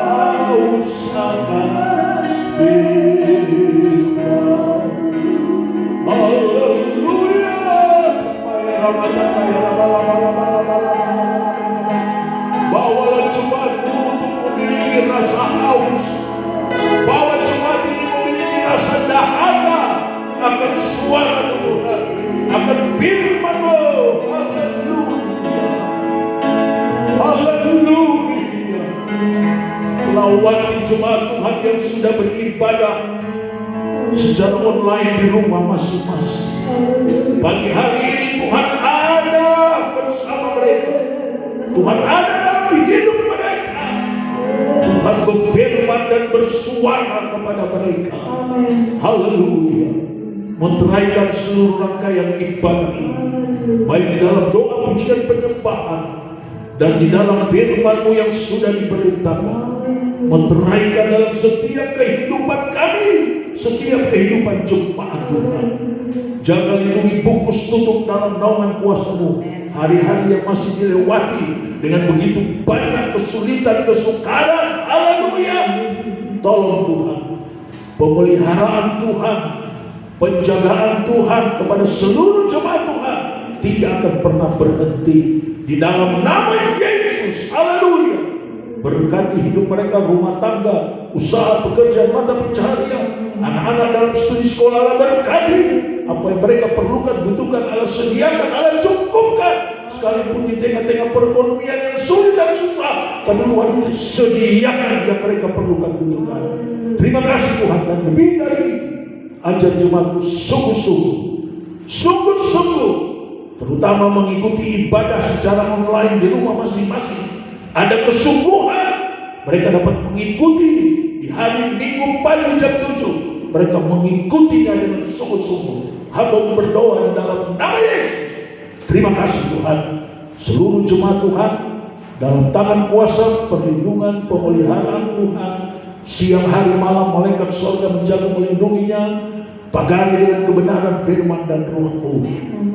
S1: Haus akan firman. Haleluya. Bawalah jemaat-Mu untuk memiliki rasa haus. Bawa jemaat ini memiliki rasa dahaga akan suara Tuhan, akan firman-Mu. Haleluya. Haleluya. Lawati jemaat Tuhan yang sudah beribadah secara online di rumah masing-masing. Pagi hari ini Tuhan ada bersama mereka. Tuhan ada dalam hidup mereka. Tuhan berfirman dan bersuara kepada mereka. Haleluya. Menteraikan seluruh rangkaian ibadah ini, baik di dalam doa pujian penyembahan dan di dalam firman-Mu yang sudah diberitakan. Menteraikan dalam setiap kehidupan kami setiap kehidupan jemaat Tuhan. Jaga lindungi, bungkus tutup dalam naungan kuasa-Mu hari-hari yang masih dilewati dengan begitu banyak kesulitan, kesukaran. Haleluya. Tolong Tuhan, pemeliharaan Tuhan, penjagaan Tuhan kepada seluruh jemaat Tuhan tidak akan pernah berhenti di dalam nama Yesus. Haleluya. Berkati hidup mereka, rumah tangga, usaha, pekerjaan, mata pencaharian, anak-anak dalam studi sekolah. Allah berkati apa yang mereka perlukan, butuhkan, Allah sediakan, Allah cukupkan. Sekalipun di tengah-tengah perekonomian yang sulit dan susah, tapi Tuhan sediakan yang mereka perlukan, butuhkan. Terima kasih Tuhan, dan lebih dari ajar jemaatmu sungguh-sungguh, terutama mengikuti ibadah secara online di rumah masing-masing. Ada kesungguhan, mereka dapat mengikuti di hari Minggu pagi jam 7. Mereka mengikutinya dengan sungguh-sungguh. Hamba berdoa di dalam nama Yesus. Terima kasih Tuhan. Seluruh jemaat Tuhan dalam tangan kuasa perlindungan, pemeliharaan Tuhan. Siang hari malam malaikat surga menjaga melindunginya. Pagari dengan kebenaran firman dan roh-Mu.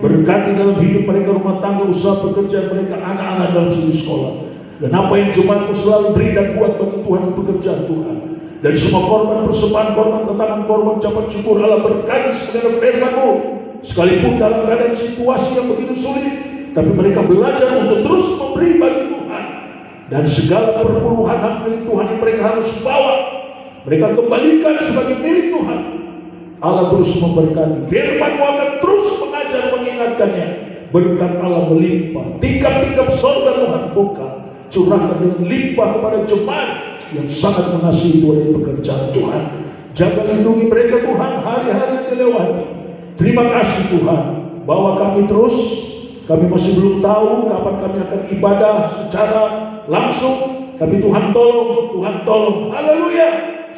S1: Berkati dalam hidup mereka, rumah tangga, usaha, pekerjaan mereka, anak-anak dalam studi sekolah. Dan apa yang jemaatmu selalu beri dan buat bagi Tuhan pekerjaan Tuhan. Dari semua korban persembahan, korban tantangan, korban ucapan syukur, Allah berkati sebenarnya firman-Mu. Sekalipun dalam keadaan situasi yang begitu sulit, tapi mereka belajar untuk terus memberi bagi Tuhan. Dan segala perpuluhan hak milik Tuhan yang mereka harus bawa, mereka kembalikan sebagai milik Tuhan. Allah terus memberkati. Firman-Mu akan terus mengajar, mengingatkannya. Berkat Allah melimpah. Tingkap-tingkap surga Tuhan buka. Curahkan dengan limpah kepada jemaat yang sangat mengasihi Tuhan dan pekerjaan Tuhan. Jaga lindungi mereka Tuhan hari-hari yang dilewati. Terima kasih Tuhan, bahwa kami masih belum tahu kapan kami akan ibadah secara langsung. Tapi Tuhan tolong, haleluya,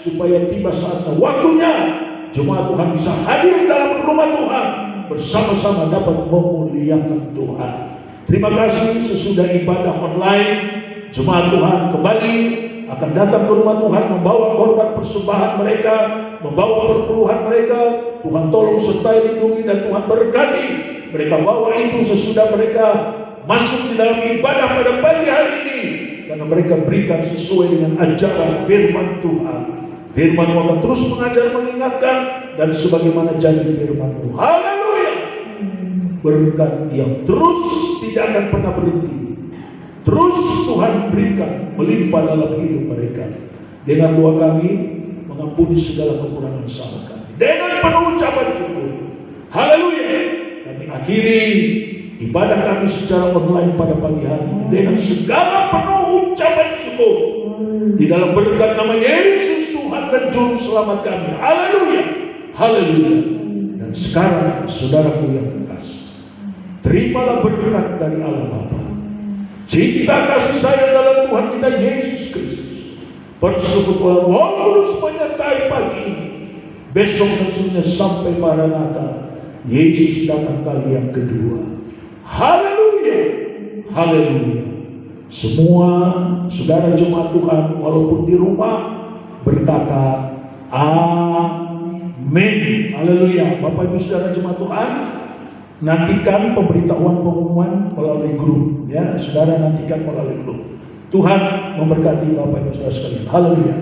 S1: supaya tiba saatnya, waktunya jemaat Tuhan bisa hadir dalam rumah Tuhan bersama-sama dapat memuliakan Tuhan. Terima kasih. Sesudah ibadah online, jemaat Tuhan kembali akan datang ke rumah Tuhan membawa korban persembahan mereka, membawa perpuluhan mereka. Tuhan tolong sertai lindungi dan Tuhan berkati. Mereka bawa itu sesudah mereka masuk di dalam ibadah pada pagi hari ini, karena mereka berikan sesuai dengan ajaran firman Tuhan. Firman-Mu akan terus mengajar, mengingatkan, dan sebagaimana janji firman-Mu. Haleluya. Berkat yang terus tidak akan pernah berhenti. Terus Tuhan berikan melimpah dalam hidup mereka. Dengan doa kami mengampuni segala kekurangan salah kami. Dengan penuh ucapan syukur. Haleluya. Kami akhiri ibadah kami secara online pada pagi hari dengan segala penuh ucapan syukur. Di dalam berkat nama Yesus Tuhan dan Juru Selamat kami. Haleluya. Haleluya. Dan sekarang saudaraku yang kekasih, terimalah berkat dari Allah Bapa, cinta kasih sayang dalam Tuhan kita Yesus Kristus, persekutuan Roh Kudus menyertai pagi ini. Besok maksudnya sampai Maranatha, Yesus datang kali yang kedua. Haleluya. Haleluya. Semua saudara jemaat Tuhan walaupun di rumah berkata amin. Haleluya. Bapak Ibu saudara jemaat Tuhan, nantikan pemberitahuan pengumuman melalui grup, ya. Saudara nantikan melalui grup. Tuhan memberkati Bapak Ibu saudara sekalian. Haleluya.